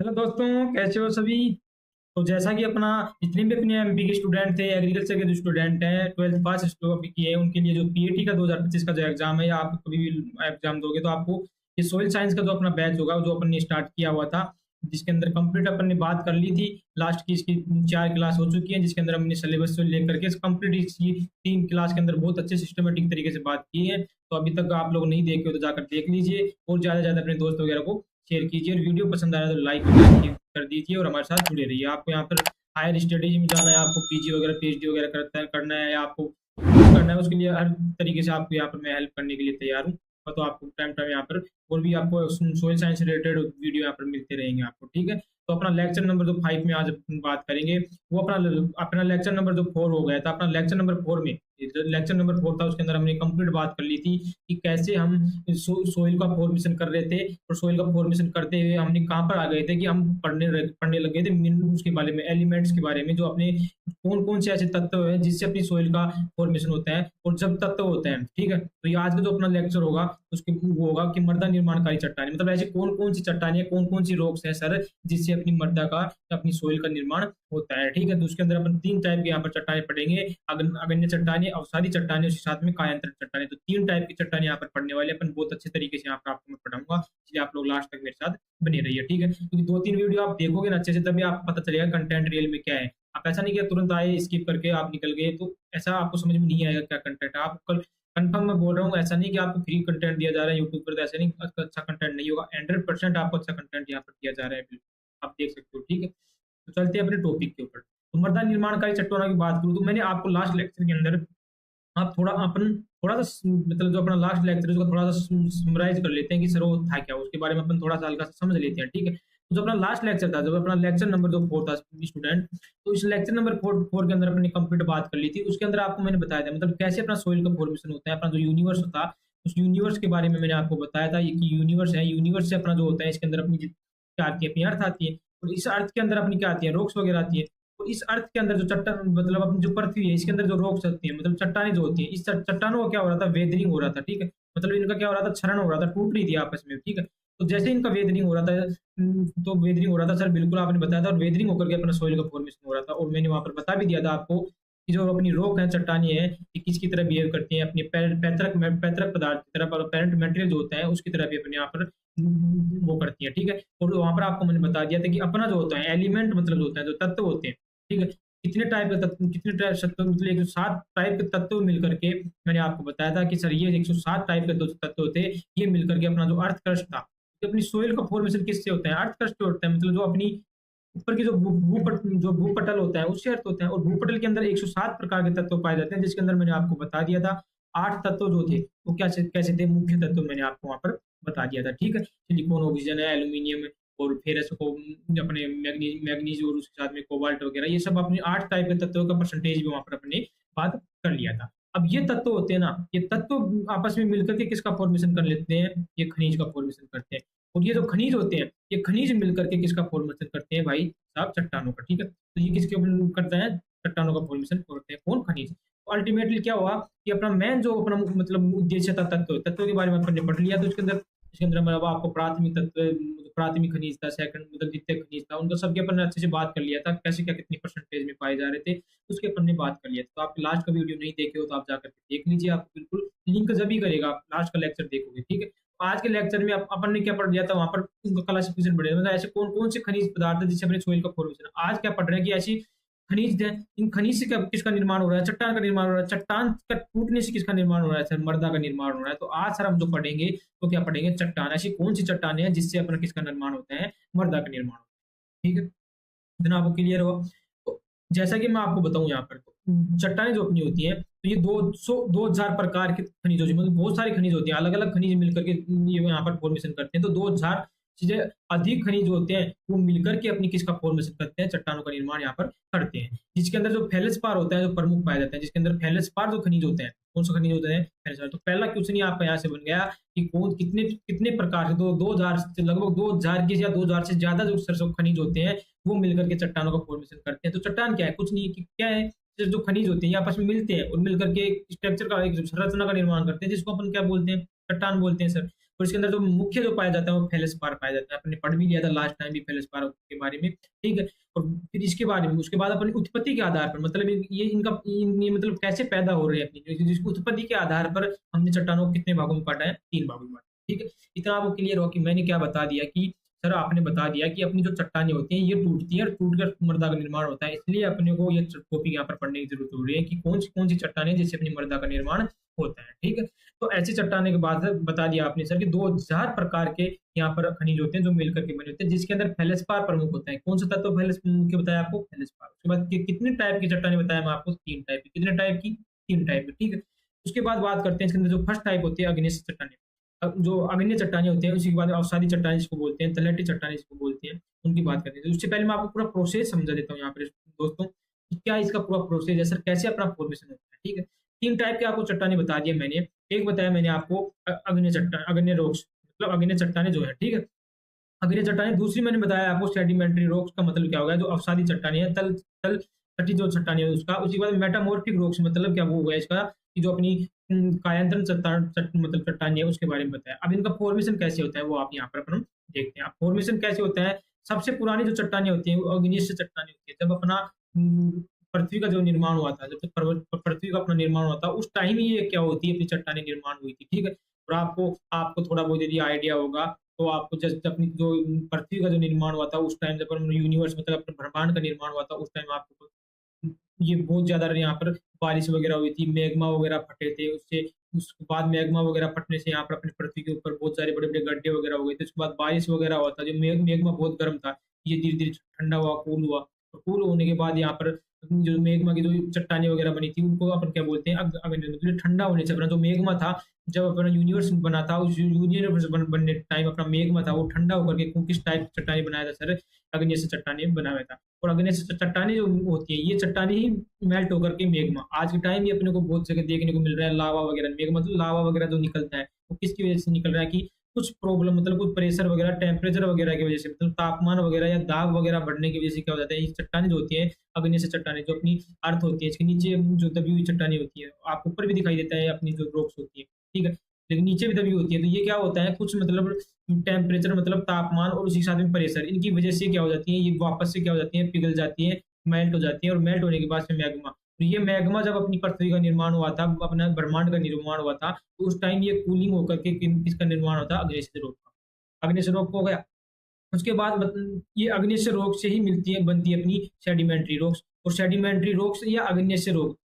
Hello दोस्तों, कैसे हो सभी। तो जैसा कि अपना जितने भी अपने एमपी के स्टूडेंट थे, एग्रीकल्चर के जो स्टूडेंट हैं, ट्वेल्थ पास जो अभी किए हैं, उनके लिए जो पीएटी का 2025 का जो एग्जाम है, या आप कभी भी एग्जाम दोगे तो आपको ये सोइल साइंस का जो अपना बैच होगा, जो अपन ने स्टार्ट किया हुआ था, जिसके अंदर कंप्लीट अपन ने बात कर ली थी। लास्ट की इसकी 4 क्लास हो चुकी है, जिसके अंदर हमने सिलेबस से लेकर के कंप्लीट इसकी 3 क्लास के अंदर बहुत अच्छे सिस्टमेटिक तरीके से बात की है। तो अभी तक आप लोग नहीं देखे हो तो जाकर देख लीजिए, और ज्यादा से ज्यादा अपने दोस्त वगैरह को शेयर कीजिए, और वीडियो पसंद आया तो लाइक कर दीजिए, और हमारे साथ जुड़े रहिए। आपको यहाँ पर हायर स्टडीज में जाना है, आपको पीजी वगैरह पीएचडी वगैरह करना है, या आपको करना है, उसके लिए हर तरीके से आपको यहाँ पर मैं हेल्प करने के लिए तैयार हूँ। और तो आपको टाइम टाइम यहाँ पर और भी आपको सोयल साइंस से रिलेटेड वीडियो यहाँ पर मिलते रहेंगे आपको, ठीक है। तो अपना लेक्चर नंबर जो 5 में आज अपन बात करेंगे, वो अपना अपना लेक्चर नंबर जो 4 हो गया था। अपना लेक्चर नंबर 4 में, लेक्चर नंबर 4 था, उसके अंदर हमने कंप्लीट बात कर ली थी कि कैसे हम सोइल का फॉर्मेशन कर रहे थे, और सोइल का फॉर्मेशन करते हुए हमने कहाँ पर आ गए थे कि हम पढ़ने लग गए थे मिनरल्स के बारे में, एलिमेंट्स के बारे में, जो अपने कौन कौन से ऐसे तत्व हैं जिससे अपनी सोइल का फॉर्मेशन होता है, और जब तत्व होते हैं, ठीक है। तो ये आज का जो अपना लेक्चर होगा उसके वो होगा कि मृदा निर्माणकारी चट्टाने, मतलब ऐसी कौन कौन सी चट्टाने, कौन कौन सी रॉक्स हैं सर, जिससे अपनी मृदा का, अपनी सोइल का निर्माण होता है, ठीक है। तो उसके अंदर अपन 3 टाइप के यहाँ पर चट्टाने पढ़ेंगे, अग्न्य चट्टाने, अवसादी चट्टाने, उसके साथ में कायांतर चट्टाने। तो 3 टाइप की चट्टाने यहाँ पर पढ़ने वाले अपन बहुत अच्छे तरीके से यहाँ पर आपको मैं पढ़ाऊंगा, इसलिए आप लोग लास्ट तक मेरे साथ बने रहिए, ठीक है। क्योंकि 2-3 वीडियो आप देखोगे ना अच्छे से, तभी आपको पता चलेगा कंटेंट रियल में क्या है। आप ऐसा नहीं कि तुरंत आए स्किप करके आप निकल गए, तो ऐसा आपको समझ में नहीं आएगा क्या कंटेंट है। आप कल कंफर्म मैं बोल रहा हूँ, ऐसा नहीं कि आपको फ्री कंटेंट दिया जा रहा है यूट्यूब पर, तो ऐसा नहीं अच्छा कंटेंट नहीं होगा। 100% आपको अच्छा कंटेंट यहाँ पर दिया जा रहा है, बिल्कुल आप देख सकते हो, ठीक है। तो चलते हैं अपने टॉपिक के ऊपर। तो मृदा निर्माणकारी चट्टानों की बात करूँ, तो मैंने आपको लास्ट लेक्चर के अंदर, आप थोड़ा अपन थोड़ा सा मतलब जो अपना लास्ट लेक्चर है उसका थोड़ा सा समराइज कर लेते हैं कि सर वो था क्या, उसके बारे में अपन थोड़ा सा हल्का सा समझ लेते हैं, ठीक है। तो जो अपना लास्ट लेक्चर था, जो अपना लेक्चर नंबर जो 4 था स्टूडेंट, तो इस लेक्चर नंबर 4 के अंदर अपने कंप्लीट बात कर ली थी। उसके अंदर आपको मैंने बताया था मतलब कैसे अपना सोइल का फॉर्मेशन होता है, अपना जो यूनिवर्स होता, उस यूनिवर्स के बारे में मैंने आपको बताया था। ये कि यूनिवर्स है, यूनिवर्स से अपना जो होता है, इसके अंदर अपनी क्या आती है, अपनी अर्थ आती है, और इस अर्थ के अंदर अपनी क्या आती है, रॉक्स वगैरह आती है। तो इस अर्थ के अंदर जो चट्टान, मतलब अपनी जो पृथ्वी है, इसके अंदर जो रॉक्स होती है, मतलब चट्टानें जो होती है, इस चट्टानों का क्या हो रहा था, वेदरिंग हो रहा था, ठीक है। मतलब इनका क्या हो रहा था, क्षरण हो रहा था, टूट रही थी आपस में, ठीक है। तो जैसे इनका वेदरिंग हो रहा था, तो वेदरिंग हो रहा था सर, बिल्कुल आपने बताया था, और वेदरिंग होकर के अपना सोइल का फॉर्मेशन हो रहा था। और मैंने वहां पर बता भी दिया था आपको कि जो अपनी रॉक है, चट्टानी है, ये किसकी तरह बिहेव करती है, अपनी पैतृक पैतृक पदार्थ की तरह, पेरेंट मटेरियल जो होता है उसकी तरह भी अपने यहाँ पर वो करती है, ठीक है। और वहां पर आपको मैंने बता दिया था कि अपना जो होता है एलिमेंट, मतलब जो होता है, जो तत्व होते हैं, ठीक है, कितने टाइप के तत्व, कितने टाइप तत्व, मतलब 107 टाइप के तत्व मिलकर के, मैंने आपको बताया था कि सर ये 107 टाइप के तत्व होते हैं, ये मिलकर के अपना जो अर्थ क्रस्ट था, कि अपनी सोइल का फॉर्मेशन किससे होता है, अर्थ क्रस्ट होता है, मतलब जो अपनी ऊपर की जो भूपटल होता है उससे अर्थ होता है। और भूपटल के अंदर 107 प्रकार के तत्व पाए जाते हैं, जिसके अंदर मैंने आपको बता दिया था 8 तत्व जो थे वो क्या कैसे थे, मुख्य तत्व मैंने आपको वहां पर बता दिया था, ठीक है। सिलिकॉन, ऑक्सीजन है, एल्यूमिनियम, और फेरस को अपने मैग्नीज, और उसके साथ में कोबाल्ट वगैरह, ये सब अपने 8 टाइप के तत्वों का परसेंटेज भी वहां पर अपने बात कर लिया था। अब ये तत्व होते हैं ना, ये तत्व आपस में मिलकर के किसका फॉर्मेशन कर लेते हैं, ये खनिज का फॉर्मेशन करते हैं। और ये जो खनिज होते हैं, ये खनिज मिलकर के किसका फॉर्मेशन करते हैं भाई साहब, चट्टानों का, ठीक है। तो ये किसके करते हैं, चट्टानों का फॉर्मेशन करते हैं, कौन, खनिज। तो अल्टीमेटली क्या हुआ कि अपना मेन जो अपना मतलब उद्देश्य था, तत्व के बारे में अपन ने पढ़ लिया। तो इसके अंदर मतलब आपको प्राथमिक तत्व, प्राथमिक खनिज था, सेकंड मतलब द्वितीय खनिज था, उनका सबके अपन ने अच्छे से बात कर लिया था, कैसे क्या कितनी परसेंटेज में पाए जा रहे थे, उसके अपन ने बात कर लिया था। तो आप लास्ट का वीडियो नहीं देखे हो तो आप जाकर के देख लीजिए, आपको बिल्कुल लिंक जब भी करेगा, आप लास्ट का लेक्चर देखोगे, ठीक है। आज के लेक्चर में अपन ने क्या पढ़ लिया था, वहां पर उनका क्लासिफिकेशन बढ़िया, मतलब ऐसे कौन कौन से खनिज पदार्थ है जिससे अपने सोइल का फॉर्मेशन। आज क्या पढ़ रहे हैं कि ऐसी खनिज है, इन खनिज से क्या किसका निर्माण हो रहा है, चट्टान का निर्माण हो रहा है, चट्टान का टूटने से किसका निर्माण हो रहा है सर, मृदा का निर्माण हो रहा है। तो आज सर हम जो पढ़ेंगे तो क्या पढ़ेंगे, चट्टान, ऐसी कौन सी चट्टाने हैं जिससे अपना किसका निर्माण होता है, मृदा का निर्माण होता है, ठीक है। इतना आपको क्लियर हुआ। तो जैसा कि मैं आपको बताऊं यहाँ पर, तो चट्टानें जो अपनी होती है, तो ये 2000 प्रकार के खनिज होती है, मतलब बहुत सारे खनिज होते हैं, अलग अलग खनिज मिलकर के ये यहाँ पर फॉर्मेशन करते हैं। तो 2000 चीजें अधिक खनिज होते हैं, वो मिलकर के अपनी किसका फॉर्मेशन करते हैं, चट्टानों का निर्माण यहाँ पर करते हैं। जिसके अंदर जो फेलिस्पार होता है, जो प्रमुख पाया जाता है, जिसके अंदर फेलिस्पार जो खनिज होते हैं, कौन सा खनिज होते हैं, फेलिस्पार। तो पहला क्वेश्चन ही आपका यहाँ से बन गया कि कौन कितने कितने प्रकार से, तो 2000 से लगभग 2000 के या 2000 से ज्यादा जो सरसों खनिज होते हैं, वो मिलकर के चट्टानों का फॉर्मेशन करते हैं। तो चट्टान क्या है, कुछ नहीं कि क्या है, जो खनिज होते हैं ये आपस में मिलते हैं और मिलकर के स्ट्रक्चर का, एक संरचना का निर्माण करते हैं, जिसको अपन क्या बोलते हैं, चट्टान बोलते हैं सर। और इसके अंदर जो मुख्य जो पाया जाता है वो फेलिस्पार पाया जाता है। आपने पढ़ भी लिया था लास्ट टाइम भी फेलिस्पार के बारे में, ठीक है। और फिर इसके बारे में उसके बाद अपनी उत्पत्ति के आधार पर मतलब ये इनका ये मतलब कैसे पैदा हो रहे हैं अपनी जिसकी उत्पत्ति के आधार पर हमने चट्टानों को कितने भागों में बांटा है, 3 भागों में बांटा, ठीक है। इतना आपको क्लियर हो कि मैंने क्या बता दिया कि सर आपने बता दिया कि अपनी जो चट्टानें होती हैं ये टूटती है और टूटकर मृदा का निर्माण होता है, इसलिए अपने को ये टॉपिक यहाँ पर पढ़ने की जरूरत हो रही है कि कौन सी चट्टानें जिससे अपनी मृदा का निर्माण होता है, ठीक है। तो ऐसी चट्टाने के बाद बता दिया आपने सर कि 2000 प्रकार के यहाँ पर खनिज होते हैं जो मिलकर के बने होते हैं, जिसके अंदर फेलिस्पार प्रमुख होता है। कौन सा तत्व मुख्य बताया आपको, फेलिस्पार। उसके बाद कितने टाइप की चट्टाने बताया मैं आपको, 3 टाइप की। कितने टाइप की, 3 टाइप की, ठीक है। उसके बाद बात करते हैं इसके अंदर जो फर्स्ट टाइप होती है अग्नेय चट्टाने। जो अग्नेय चट्टाने होते हैं, उसके बाद अवसादी चट्टाने जिसको बोलते हैं, तलहटी चट्टाने जिसको बोलते हैं, उनकी बात करते हैं। तो उससे पहले मैं आपको पूरा प्रोसेस समझा देता हूँ यहाँ पर दोस्तों कि क्या इसका पूरा प्रोसेस है, सर कैसे अपना फॉर्मेशन होता है, ठीक है। 3 टाइप के आपको चट्टाने बता दिए मैंने। एक बताया मैंने आपको अग्नेय चट्टान, अग्नेय रॉक्स मतलब अग्नेय चट्टाने जो है, ठीक है, अग्नेय चट्टाने। दूसरी मैंने बताया आपको सेडिमेंट्री रॉक्स का मतलब क्या होगा, जो अवसादी चट्टाने है, तल तल तटी जो चट्टाने है उसका। उसके बाद मेटामॉर्फिक रॉक्स मतलब क्या वो होगा इसका कि जो अपनी कायांतरण मतलब चट्टान है उसके बारे में बताया। अब इनका फॉर्मेशन कैसे होता है वो आप यहाँ पर अपन देखते हैं। फॉर्मेशन कैसे होता है, सबसे पुरानी जो चट्टाने होती है वो अग्नेय चट्टाने होती है। जब अपना पृथ्वी का जो निर्माण हुआ था, जब पृथ्वी का अपना निर्माण हुआ था उस टाइम ही ये क्या होती है अपनी चट्टाने निर्माण हुई थी, ठीक है। और आपको आपको थोड़ा बहुत यदि आइडिया होगा तो आपको जस्ट अपनी जो पृथ्वी का जो निर्माण हुआ था उस टाइम जब यूनिवर्स मतलब अपने ब्रह्मांड का निर्माण हुआ था उस टाइम आपको ये बहुत ज्यादा यहाँ पर बारिश वगैरह हुई थी, मैग्मा वगैरह फटे थे, उससे उसके बाद मैग्मा वगैरह फटने से यहाँ पर अपनी पृथ्वी के ऊपर बहुत सारे बड़े बड़े गड्ढे वगैरह हो गए थे। उसके बाद बारिश वगैरह हुआ था, जो मैग्मा बहुत गर्म था, ये धीरे धीरे ठंडा हुआ, कूल हुआ। और कूल होने के बाद यहाँ पर जो मैग्मा की जो चट्टानें वगैरह बनी थी उनको अपन क्या बोलते हैं, मतलब ठंडा होने से अपना जो मैग्मा था, जब अपना यूनिवर्स बना था उस यूनिवर्स बनने टाइम अपना मैग्मा था वो ठंडा होकर के किस टाइप की चट्टाने बनाया था सर, अग्नेय से चट्टाने बनाया था। और अग्नेय से चट्टाने जो होती है ये चट्टाने ही मेल्ट होकर के मैग्मा, आज के टाइम भी अपने को बहुत जगह देखने को मिल रहा है लावा वगैरह, मैग्मा मतलब लावा वगैरह जो निकलता है वो किसकी वजह से निकल रहा है कि कुछ प्रॉब्लम मतलब कुछ प्रेशर वगैरह टेम्परेचर वगैरह की वजह से, मतलब तापमान वगैरह या दाब वगैरह बढ़ने की वजह से क्या हो जाता है, ये चट्टाने जो होती है अग्नेय से चट्टाने जो अपनी अर्थ होती है इसके नीचे जो दबी हुई चट्टाने होती है, आप ऊपर भी दिखाई देता है अपनी जो रॉक्स होती है, ठीक है, लेकिन नीचे भी दबी होती है। तो ये क्या होता है कुछ मतलब टेम्परेचर मतलब तापमान और उसी के साथ में प्रेशर, इनकी वजह से क्या हो जाती है ये वापस से क्या हो जाती है, पिघल जाती है, मेल्ट हो जाती है। और मेल्ट होने के बाद से मैग्मा, तो ये मैग्मा जब अपनी पृथ्वी का निर्माण हुआ था, अपना ब्रह्मांड का निर्माण हुआ था, तो उस टाइम ये कूलिंग होकर के किसका निर्माण होता है, अग्नेय रोक का। अग्नेय रोक हो गया। उसके बाद ये अग्नेय रोक से ही मिलती है बनती है अपनी सेडिमेंट्री रॉक्स, और सेडिमेंट्री रॉक्स या अग्नेय रोक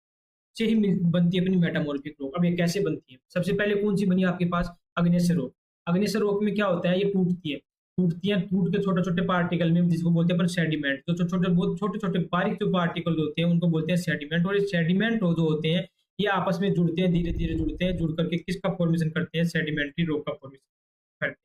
से ही बनती है अपनी मेटामॉर्फिक रॉक। अब ये कैसे बनती है, सबसे पहले कौन सी बनी आपके पास, अग्नेय रॉक। अग्नेय रॉक में क्या होता है, ये टूटती है, टूट के छोटे छोटे पार्टिकल में जिसको बोलते हैं अपन सेडिमेंट, जो छोटे बहुत छोटे छोटे बारीक जो पार्टिकल होते हैं उनको बोलते हैं सेडिमेंट। और ये सेडिमेंट जो होते हैं ये आपस में जुड़ते हैं, धीरे धीरे जुड़ते हैं, जुड़ करके किसका फॉर्मेशन करते हैं, सेडिमेंट्री रॉक का फॉर्मेशन करते हैं,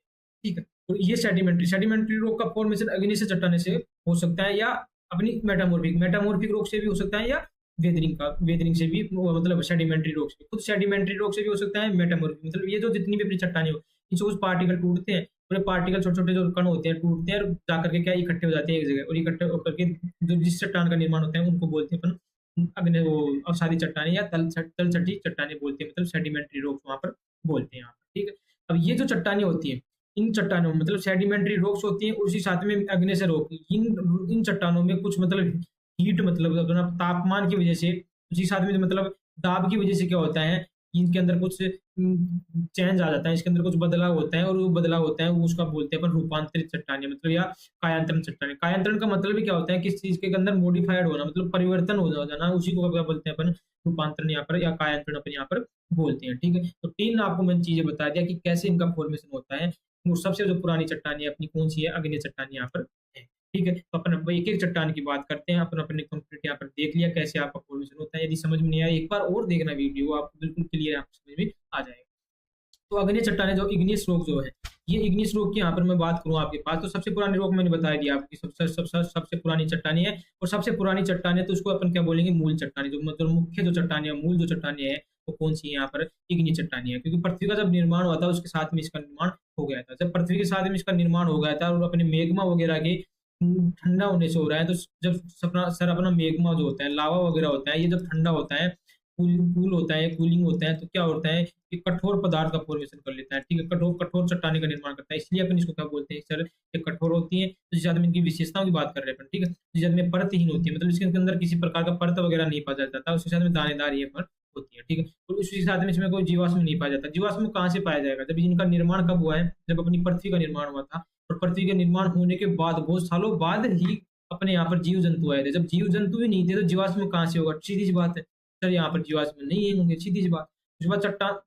ठीक है। तो ये सेडिमेंट्री रॉक का फॉर्मेशन अग्नेय से चट्टाने से हो सकता है, या अपनी मेटामॉर्फिक रॉक से भी हो सकता है, या वेदरिंग से भी, मतलब सेडिमेंट्री रॉक से, खुद सेडिमेंट्री रॉक से भी हो सकता है, मेटामॉर्फिक मतलब ये जो जितनी भी अपनी चट्टाने हो इनसे कुछ पार्टिकल टूटते हैं, पूरे पार्टिकल छोटे छोटे जो कण होते हैं टूटते हैं और जाकर के क्या इकट्ठे हो जाते हैं एक जगह, और इकट्ठे होकर के जो जिस चट्टान का निर्माण होता है उनको बोलते हैं अपन अग्नि वो अवसादी चट्टाने या तलछटी चट्टाने बोलते हैं, मतलब सेडिमेंट्री रॉक्स वहां पर बोलते हैं यहाँ पर, ठीक है। अब ये जो चट्टाने होती है इन चट्टानों में मतलब सेडिमेंट्री रॉक्स होती हैं, उसी साथ में अग्नेय रॉक, इन चट्टानों में कुछ मतलब हीट मतलब अपना तापमान की वजह से, उसी साथ में मतलब दाब की वजह से क्या होता है इनके अंदर कुछ चेंज आ जाता है, इसके अंदर कुछ बदलाव होता है, और वो बदलाव होता है वो उसका बोलते हैं अपन रूपांतरित चट्टाने मतलब या कायांतरण चट्टाने। कायांतरण का मतलब भी क्या होता है किस चीज के अंदर मॉडिफाइड होना, मतलब परिवर्तन हो जाना, उसी को क्या बोलते हैं अपन रूपांतरण यहाँ पर या कायांतरण अपन यहाँ पर बोलते हैं, ठीक है। तो 3 आपको मैंने चीजें बता दिया कि कैसे इनका फॉर्मेशन होता है। वो सबसे जो पुरानी चट्टानी अपनी कौन सी है, अग्नेय चट्टान यहाँ पर है, ठीक है। तो अपन एक एक चट्टान की बात करते हैं, अपन अपने कंप्लीट यहाँ पर देख लिया कैसे आपका फॉर्मेशन होता है। यदि समझ में नहीं आया एक बार और देखना वीडियो, आपको बिल्कुल क्लियर आपको समझ में आ जाएगा। तो अग्नेय चट्टाने जो इग्नियस रॉक जो है, ये इग्नियस रॉक की यहाँ पर मैं बात करूँ आपके पास, तो सबसे पुरानी रॉक मैंने बता दिया आपकी सबसे पुरानी चट्टानी है, और सबसे पुरानी चट्टान है तो उसको अपन क्या बोलेंगे, मूल चट्टानी। जो मतलब मुख्य जो चट्टानी है, मूल जो चट्टानी है वो कौन सी है यहाँ पर, इग्नियस चट्टानी है। क्योंकि पृथ्वी का जब निर्माण हुआ था उसके साथ में इसका निर्माण हो गया था, जब पृथ्वी के साथ में इसका निर्माण हो गया था और अपने मेग्मा वगैरह के ठंडा होने से हो रहा है, तो जब सर अपना मेग्मा जो होता है लावा वगैरह होता है, ये जब ठंडा होता है कूल होता है, कूलिंग होता है, तो क्या होता है कि कठोर पदार्थ का फॉर्मेशन कर लेता है, ठीक है, कठोर कठोर चट्टाने का निर्माण करता है। इसलिए अपन इसको क्या बोलते हैं सर, ये कठोर होती है। तो जिस में इनकी विशेषताओं की बात कर रहे हैं अपन, ठीक है, जिस में परतहीन होती है, मतलब इसके अंदर किसी प्रकार का परत वगैरह नहीं पाया जाता, उसके साथ में दानेदार ये पर होती है, ठीक है। और उसी साथ में इसमें कोई जीवाश्म नहीं पाया जाता। जीवाश्म कहाँ से पाया जाएगा, जब इनका निर्माण कब हुआ है, जब अपनी पृथ्वी का निर्माण हुआ था, और पृथ्वी के निर्माण होने के बाद बहुत सालों बाद ही अपने यहाँ पर जीव जंतु आए थे। जब जीव जंतु ही नहीं थे तो जीवाश्म कहाँ से होगा, सीधी सी बात है सर, यहाँ पर जीवाश्म नहीं होंगे, सीधी सी बात। उसके बाद चट्टान,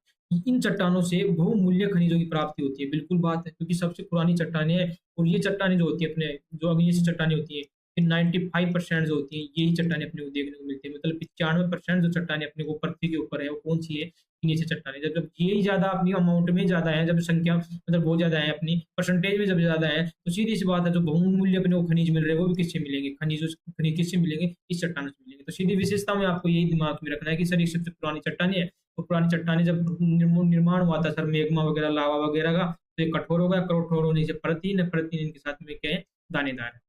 इन चट्टानों से बहुमूल्य खनिजों की प्राप्ति होती है, बिल्कुल बात है, क्योंकि सबसे पुरानी चट्टानें हैं। और ये चट्टानें जो होती है अपने, जो अग्निय चट्टानें होती है, फिर 95% जो होती है यही चट्टानें अपने को देखने को मिलती है। मतलब 95% जो चट्टानें अपने को पृथ्वी के ऊपर है वो कौन सी है, नीचे चट्टानें। जब जब ये ज्यादा अपनी अमाउंट में ज्यादा है, जब संख्या मतलब बहुत ज्यादा है, अपनी परसेंटेज में जब ज्यादा है, तो सीधी सी बात है, जो बहुमूल्य अपने को खनिज मिल रहे हैं वो भी किससे मिलेंगे, खनिज किससे मिलेंगे, इस चट्टानों से मिलेंगे। तो सीधी विशेषता में आपको यही दिमाग में रखना है कि सर ये सबसे पुरानी चट्टानें है। तो पुरानी चट्टानें जब निर्माण हुआ था सर, मेग्मा वगैरह, लावा वगैरह का, तो ये कठोर होगा, कठोर होने से परतीन है, परतीन इनके साथ में क्या है, दानेदार है।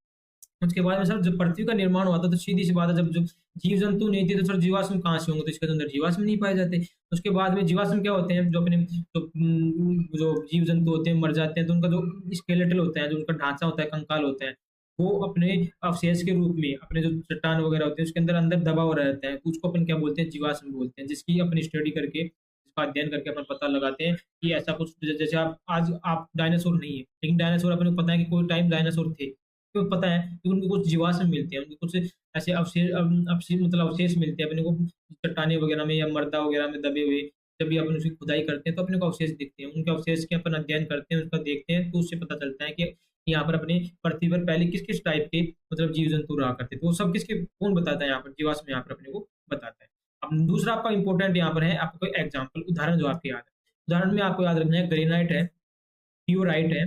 उसके बाद में सर जब पृथ्वी का निर्माण हुआ था, तो सीधी सी बात है, जब जब जीव जंतु नहीं थे तो सर जीवाश्म कहाँ से होंगे, तो इसके अंदर जीवाश्म नहीं पाए जाते। उसके बाद में जीवाश्म क्या होते हैं, जो अपने जो जीव जंतु होते हैं मर जाते हैं, तो उनका जो स्केलेटल होता है, जो उनका ढांचा होता है, कंकाल होता है, वो अपने अवशेष के रूप में अपने जो चट्टान वगैरह होते हैं उसके अंदर अंदर दबा हुआ रहता है, तो उसको अपन क्या बोलते हैं, जीवाश्म बोलते हैं, जिसकी अपनी स्टडी करके, इसका अध्ययन करके अपन पता लगाते हैं कि ऐसा कुछ, जैसे आप आज आप डायनासोर नहीं है, लेकिन डायनासोर अपने को पता है कि कोई टाइम डायनासोर थे, क्यों पता है, कि उनको कुछ जीवाश्म मिलते हैं, उनको कुछ ऐसे अवशेष, अवशेष मतलब अवशेष मिलते हैं अपने को चट्टाने वगैरह में या मृदा वगैरह में दबे हुए। जब भी अपन उसकी खुदाई करते हैं तो अपने को अवशेष दिखते हैं, उनके अवशेष के अपन अध्ययन करते हैं, उसका देखते हैं, तो उससे पता चलता है कि यहाँ पर अपने पृथ्वी पर पहले किस किस टाइप के मतलब जीव जंतु रहा करते थे, तो वो सब किसके कौन बताता है, यहाँ पर जीवाश्म यहाँ पर अपने को बताता है। अब दूसरा आपका इंपॉर्टेंट यहाँ पर है, आपको कोई एग्जाम्पल उदाहरण जो आपके याद है, उदाहरण में आपको याद रखना है, ग्रेनाइट है, प्यूराइट है,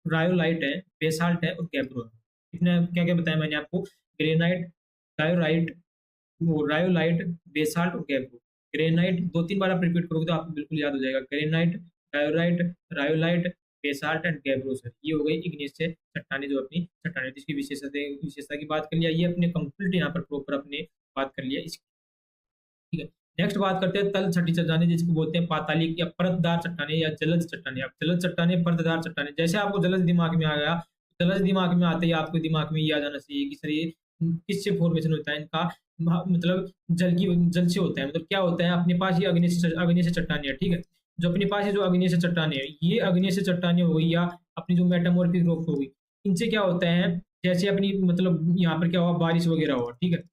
रायोलाइट है, बेसाल्ट है और गैब्रो है। इतना क्या क्या बताया मैंने आपको, ग्रेनाइट, डायोराइट, वो रायोलाइट, बेसाल्ट और गैब्रो। ग्रेनाइट 2-3 बार आप रिपीट करोगे तो आपको बिल्कुल याद हो जाएगा, granite, diorite, rhyolite, basalt and gabbro sir, ये हो गई इग्नियस से चट्टाने, जो अपनी चट्टाने इसकी विशेषता की बात कर लिया, ये अपने कंप्लीट यहाँ पर प्रॉपर अपने बात कर लिया इसकी, ठीक है। नेक्स्ट बात करते हैं तल छठी चट्टाने, जिसको बोलते हैं पातालिक या परतदार चट्टाने या जलज चट्टाने। अब जलज चट्टाने, परतदार चट्टाने, जैसे आपको जलज दिमाग में आ गया, जलज दिमाग में आते ही आपको दिमाग में ये आ जाना चाहिए कि सर ये किससे फॉर्मेशन होता है इनका, मतलब जल से होता है। मतलब क्या होता है, अपने पास ये अग्नि से चट्टाने है, ठीक है, जो अपने पास ये जो अग्नि से चट्टाने है, ये अग्नि से चट्टाने हो गई या अपनी जो मेटामॉर्फिक रॉक हो गई, इनसे क्या होता है, जैसे अपनी मतलब यहाँ पर क्या हुआ, बारिश वगैरह हुआ, ठीक है,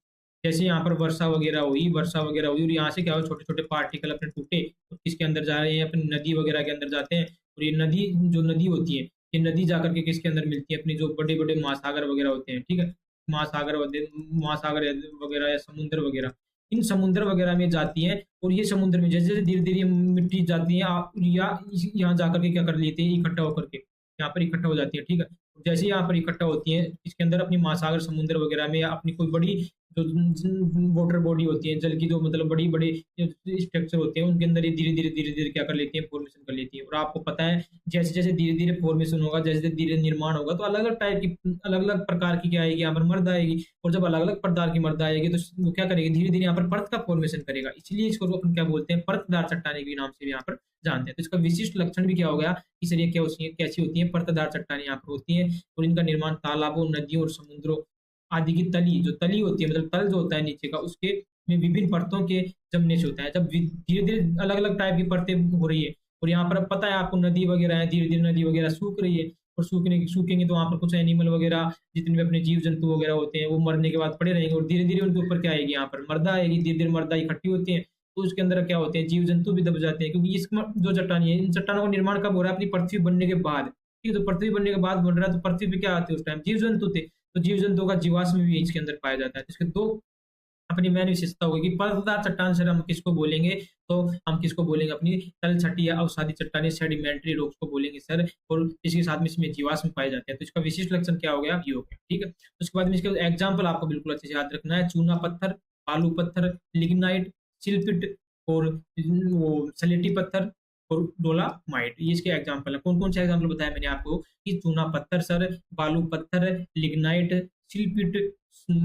जैसे यहाँ पर वर्षा वगैरह हुई और यहाँ से क्या हो, छोटे छोटे पार्टिकल अपने टूटे तो किसके अंदर जा रहे हैं, अपनी नदी वगैरह के अंदर जाते हैं। और ये नदी, जो नदी होती है, ये नदी जाकर के किसके अंदर मिलती है, अपनी जो बड़े बड़े महासागर वगैरह होते हैं, ठीक है, महासागर वगैरह या समुद्र वगैरह, इन समुद्र वगैरह में जाती है। और ये समुद्र में जैसे जैसे धीरे धीरे मिट्टी जाती है या यहाँ जाकर के क्या कर लेते हैं, इकट्ठा होकर के यहाँ पर इकट्ठा हो जाती है, ठीक है। जैसे यहाँ पर इकट्ठा होती है, इसके अंदर अपनी महासागर समुद्र वगैरह में या अपनी कोई बड़ी जो वाटर बॉडी होती है, जल की जो मतलब बड़ी बड़ी स्ट्रक्चर होते हैं, उनके अंदर ये धीरे धीरे क्या कर लेती है, फॉर्मेशन कर लेती है। और आपको पता है जैसे जैसे धीरे धीरे फॉर्मेशन होगा, जैसे जैसे धीरे निर्माण होगा, तो अलग अलग टाइप की, अलग अलग प्रकार की क्या आएगी, यहाँ पर मर्द आएगी। और जब अलग अलग प्रकार की मर्द आएगी तो वो क्या करेगी, धीरे धीरे यहाँ पर परत का फॉर्मेशन करेगा। इसलिए इसको अपन क्या बोलते हैं, परतदार चट्टाने के नाम से भी यहाँ पर जानते हैं। तो इसका विशिष्ट लक्षण भी क्या हो गया कि सर ये क्या होती है, कैसी होती है, परतदार चट्टाने यहाँ पर होती है। और इनका निर्माण तालाबों, नदियों और समुद्रों आदि की तली, जो तली होती है मतलब तल जो होता है नीचे का, उसके में विभिन्न परतों के जमने से होता है। जब धीरे धीरे अलग अलग टाइप की परतें हो रही है, और यहाँ पर पता है आपको नदी वगैरह है, धीरे धीरे नदी वगैरह सूख रही है, और सूखेंगे तो वहाँ पर कुछ एनिमल वगैरह जितने भी अपने जीव जंतु वगैरह होते हैं वो मरने के बाद पड़े रहेंगे, और धीरे धीरे उनके ऊपर क्या आएगी, यहाँ पर मर्दा आएगी, धीरे धीरे मर्दा इकट्ठी होती है, तो उसके अंदर क्या होते हैं, जीव जंतु भी दब जाते हैं। क्योंकि इस जो चट्टानी है, इन चट्टानों का निर्माण कब हो रहा है, अपनी पृथ्वी बनने के बाद, ठीक है। तो पृथ्वी बनने के बाद बन रहा है, तो पृथ्वी पे क्या आते हैं उस टाइम, जीव जंतु थे, तो जीव जंतुओं का जीवाश्म भी इसके अंदर पाया जाता है। इसके दो अपनी मेन विशेषता होगी कि परतदार चट्टान से हम किसको बोलेंगे, तो हम किसको बोलेंगे, अपनी तल छठी या अवसादी चट्टाने, सेडिमेंट्री रॉक्स को बोलेंगे सर। और इसके साथ में इसमें जीवाश्म पाए जाते हैं। तो इसका विशिष्ट लक्षण क्या हो गया, ये हो गया, ठीक है। उसके बाद में इसके एग्जाम्पल आपको बिल्कुल अच्छे से याद रखना है, चूना पत्थर, बालू पत्थर, लिग्नाइट, सिलपिट और वो सलेटी पत्थर और डोलामाइट, ये इसके एग्जाम्पल है। कौन कौन से एग्जाम्पल बताया मैंने आपको कि चूना पत्थर सर, बालू पत्थर, लिग्नाइट, सिलपिट,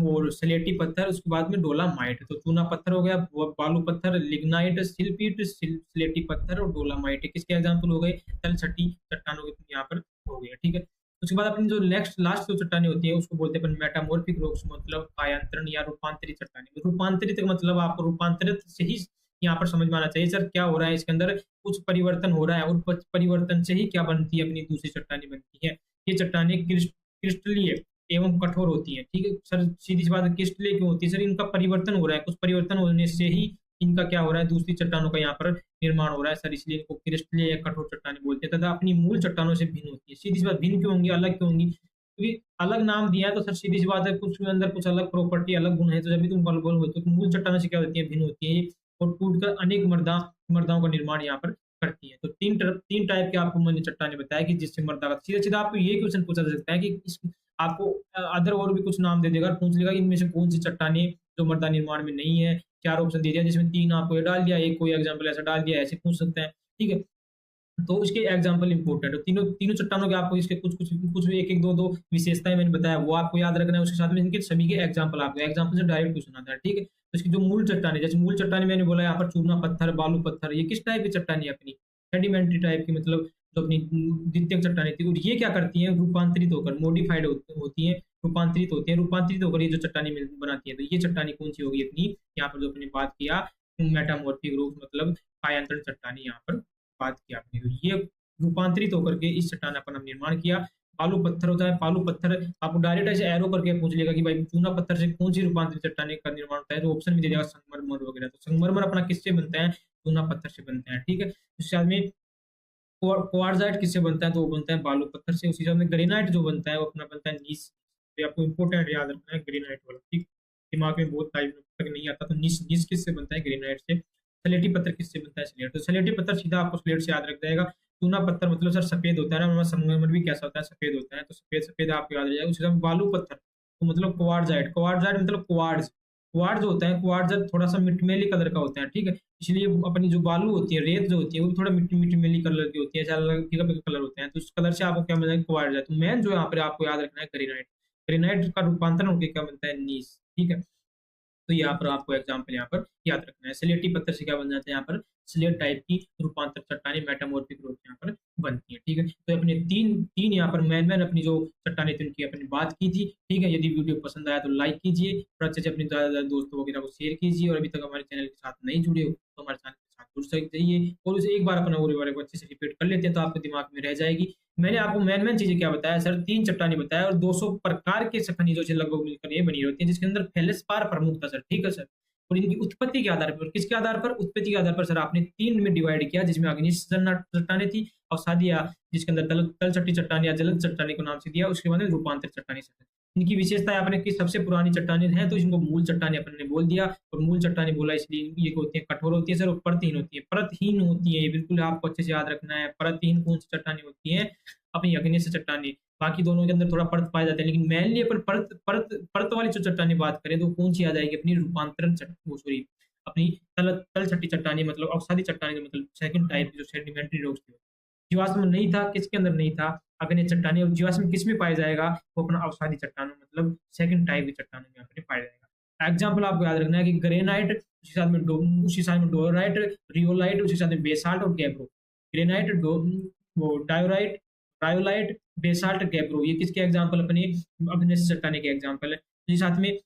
और स्लेटी पत्थर, उसके बाद में डोलामाइट। तो चूना पत्थर हो गया, बालू पत्थर, लिग्नाइट, सिल्पीट, स्लेटी पत्थर और डोलामाइट, किसके एग्जाम्पल हो गए? तलछटी चट्टानों के यहाँ पर हो गया। ठीक है, उसके बाद अपनी जो नेक्स्ट लास्ट जो चट्टानें होती है उसको बोलते हैं अपन मेटामॉर्फिक रॉक्स, मतलब कायांतरण या रूपांतरित चट्टानें। रूपांतरित का मतलब आपको रूपांतरित से ही यहाँ पर समझ में आना चाहिए सर क्या हो रहा है इसके अंदर, कुछ परिवर्तन हो रहा है और परिवर्तन से ही क्या बनती है, अपनी दूसरी चट्टानें बनती है। ये चट्टानें क्रिस्टलीय एवं कठोर होती हैं। ठीक है सर, सीधी सी बात है, क्रिस्टलीय क्यों होती है सर? इनका परिवर्तन हो रहा है, कुछ परिवर्तन होने से ही इनका क्या हो रहा है, दूसरी चट्टानों का यहाँ पर निर्माण हो रहा है सर, इसलिए इनको क्रिस्टलीय या कठोर चट्टानें बोलते हैं, तथा अपनी मूल चट्टानों से भिन्न होती है। सीधी सी बात, भिन्न क्यों होंगी, अलग क्यों होंगी? क्योंकि अलग नाम दिया है तो सर सीधी सी बात है, कुछ के अंदर कुछ अलग प्रॉपर्टी, अलग गुण है, तो जब भी तुम बल होते हो तो मूल चट्टानों से क्या होती है, भिन्न होती है और टूटकर अनेक मर्दाओं का निर्माण यहाँ पर करती है। तो तीन टाइप के आपको मैंने चट्टाने बताया कि जिससे मर्दा का, सीधा सीधा आपको ये क्वेश्चन पूछा जा सकता है कि आपको अदर और भी कुछ नाम दे देगा, पूछ लेगा इनमें से कौन सी चट्टाने जो मर्दा निर्माण में नहीं है। 4 ऑप्शन दे दिया जिसमें 3 आपको ये डाल दिया, एक कोई एग्जाम्पल ऐसा डाल दिया, ऐसे पूछ सकते हैं। ठीक है, तो उसके एग्जाम्पल इंपॉर्टेंट है। तीनों तीनों चट्टानों के आपको इसके कुछ कुछ कुछ एक एक दो दो विशेषताएं मैंने बताया वो आपको याद रखना है, उसके साथ में इनके सभी के एग्जाम्पल, आपको एग्जाम्पल से डायरेक्ट क्वेश्चन आता है। ठीक है, तो इसकी जो मूल चट्टाने, जैसे मूल चट्टाने मैंने बोला यहाँ पर चूना पत्थर, बालू पत्थर, ये किस टाइप की चट्टानी है? अपनी सेडिमेंट्री टाइप की, मतलब जो अपनी द्वितीयक चट्टानी थी, और ये क्या करती है, रूपांतरित होकर मॉडिफाइड होती है, रूपांतरित होती है, रूपांतरित होकर ये जो चट्टानी बनाती है। तो ये चट्टानी कौन सी होगी अपनी, यहाँ पर जो अपने बात किया मेटामॉर्फिक रूप, मतलब कायांतरण चट्टानी यहाँ पर बात की आपने। तो ये रूपांतरित होकर के इस चट्टान का हम निर्माण किया। बालू पत्थर होता है, बालू पत्थर आपको डायरेक्ट ऐसे एरो करके पूछ लेगा कि भाई चूना पत्थर से कौन सी रूपांतरित चट्टाने का निर्माण होता है, तो ऑप्शन भी दे देगा संगमरमर वगैरह। तो संगमरमर अपना किससे बनता है? चूना पत्थर से बनता है। ठीक है, उसके बाद में क्वार्ट्जाइट किससे बनता है? तो वो बनता है बालू पत्थर से। उसी के साथ में ग्रेनाइट जो बनता है वो अपना बनता है नीस। तो आपको इंपॉर्टेंट याद रखना है ग्रेनाइट वाला। ठीक, दिमाग में बहुत टाइम तक नहीं आता। तो नीस नीस किससे बनता है? ग्रेनाइट से। स्लेटी पत्थर किससे बनता है? स्लेट। तो स्लेटी पत्थर सीधा आपको स्लेट से याद रख जाएगा। चूना पत्थर मतलब सर सफेद होता है ना, संगमरमर भी कैसा होता है? सफेद होता है। तो सफेद सफेद आपको याद रह जाएगा। उसके बाद बालू पत्थर तो मतलब क्वार्ट्जाइट, क्वार्ट्जाइट मतलब क्वार्ट्ज। क्वार्ट्ज होता है, क्वार्ट्ज थोड़ा सा मिटमेली कलर का होता है। ठीक है, इसलिए अपनी जो बालू होती है, रेत जो होती है, वो भी थोड़ा मिट्टी मिट्टी मेली कलर की होती है, अलग फीका फीका कलर होते हैं। तो उस कलर से आपको क्या मिलेगा? क्वार्ट्ज। तो मेन जो यहाँ पर आपको याद रखना है ग्रेनाइट। ग्रेनाइट का रूपांतरण होकर क्या बनता है? नीस। ठीक है, तो यहाँ पर आपको एग्जाम्पल यहाँ पर याद रखना है। स्लेटी पत्थर से क्या बन जाता है? यहाँ पर स्लेट टाइप की रूपांतर चट्टानी मेटामॉर्फिक रूप यहाँ पर बनती है। ठीक है, तो अपने तीन तीन यहाँ पर मैन अपनी जो चट्टानी थी उनकी अपनी बात की थी। ठीक है, यदि वीडियो पसंद आया तो लाइक कीजिए और अच्छे से अपने ज़्यादा दोस्तों वगैरह को शेयर कीजिए, और अभी तक हमारे चैनल के साथ नहीं जुड़े हो तो हमारे चैनल के साथ जुड़ सकते जाइए, और उसे एक बार अपना वो बारे को अच्छे से रिपीट कर लेते हैं तो आपके दिमाग में रह जाएगी। मैंने आपको मेन चीजें क्या बताया सर? 3 चट्टानी बताया और 200 प्रकार के खनिजों से लगभग मिलकर ये बनी होती है, जिसके अंदर फेल्सपार प्रमुख था सर। ठीक है सर, और इनकी उत्पत्ति के आधार पर, किसके आधार पर? उत्पत्ति के आधार पर सर आपने 3 में डिवाइड किया, जिसमें अग्निश चट्टाने थी और सादिया जिसके अंदर तलछटी चट्टानी या जलद चट्टानी को नाम से दिया, उसके बाद रूपांतरित चट्टानी से। इनकी विशेषता आपने की सबसे पुरानी चट्टाने हैं तो इनको मूल चट्टाने अपन ने बोल दिया, और मूल चट्टाने बोला इसलिए ये होती है कठोर होती है सर, और परतहीन होती है। परतहीन होती है, ये बिल्कुल आपको अच्छे से याद रखना है। परतहीन कौन सी चट्टानी होती है? अपनी अग्नि से चट्टानी। बाकी दोनों के अंदर थोड़ा परत पाए जाते हैं, लेकिन मेनली अपन परत परत परत वाली जो चट्टानी बात करें तो कौन सी आ जाएगी? अपनी रूपांतरण सॉरी अपनी तल छठी चट्टानी, मतलब अवसादी चट्टानी, मतलब सेकंड टाइप जो सेडिमेंट्री रॉक्स थी। जीवाश्म में नहीं था, किसके अंदर नहीं था? अग्नि चट्टानी। और जीवाश्म किस में पाया जाएगा? वो अपना अवसादी चट्टानों, मतलब सेकंड टाइप की चट्टानों में यहाँ पे पाया जाएगा। एग्जाम्पल आपको याद रखना है कि ग्रेनाइट, उसी साथ में डोराइट, रियोलाइट, उसी साथ में बेसाल्ट और गैब्रो। ग्रेनाइट, वो डायोराइट, रायोलाइट, बेसाल्ट, गैब्रो, ये किसके एग्जाम्पल? अपने अग्नि चट्टानी के एग्जाम्पल है। इसी साथ में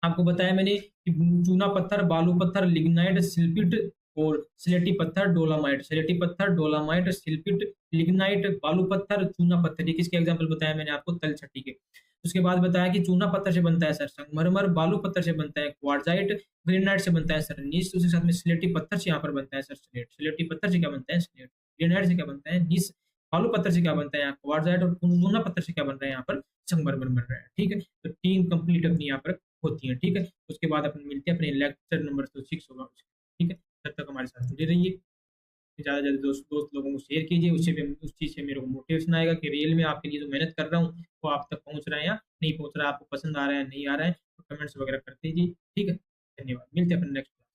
आपको बताया मैंने कि चूना पत्थर, बालू पत्थर, लिग्नाइट, सिल्पिट और स्लेटी पत्थर, डोलामाइट। स्लेटी पत्थर, डोलामाइट, सिल्पिट, लिग्नाइट, बालू पत्थर, चूना पत्थर, ये किसके एग्जाम्पल बताया मैंने आपको? तलछटी के। उसके बाद बताया कि चूना पत्थर से बनता है सर संगमरमर, बालू पत्थर से बनता है क्वार्ट्जाइट, ग्रेनाइट से बनता है सर नीस, उसके साथ में स्लेटी पत्थर से यहाँ पर बनता है सर स्लेट। स्लेटी पत्थर से क्या बनता है? स्लेट। ग्रेनाइट से क्या बनता है? नीस। बालू पत्थर से क्या बनता है? यहाँ क्वार्ट्जाइट। और चूना पत्थर से क्या बन रहा है? यहाँ पर संगमरमर बन रहा है। ठीक है, तो टीम कंप्लीट अपनी यहाँ पर होती है। ठीक है, उसके बाद अपन मिलते हैं अपने लेक्चर नंबर 6 होगा। ठीक है, तब तक हमारे साथ जुड़े रहिए। ज़्यादा से ज़्यादा दोस्त लोगों को शेयर कीजिए, उससे भी उस चीज़ से मेरे को मोटिवेशन आएगा कि रियल में आपके लिए जो मेहनत कर रहा हूँ वो आप तक पहुँच रहा है या नहीं पहुँच रहा है, आपको पसंद आ रहा है नहीं आ रहा है, तो कमेंट्स वगैरह कर दीजिए। ठीक है, धन्यवाद। मिलते हैं अपन नेक्स्ट।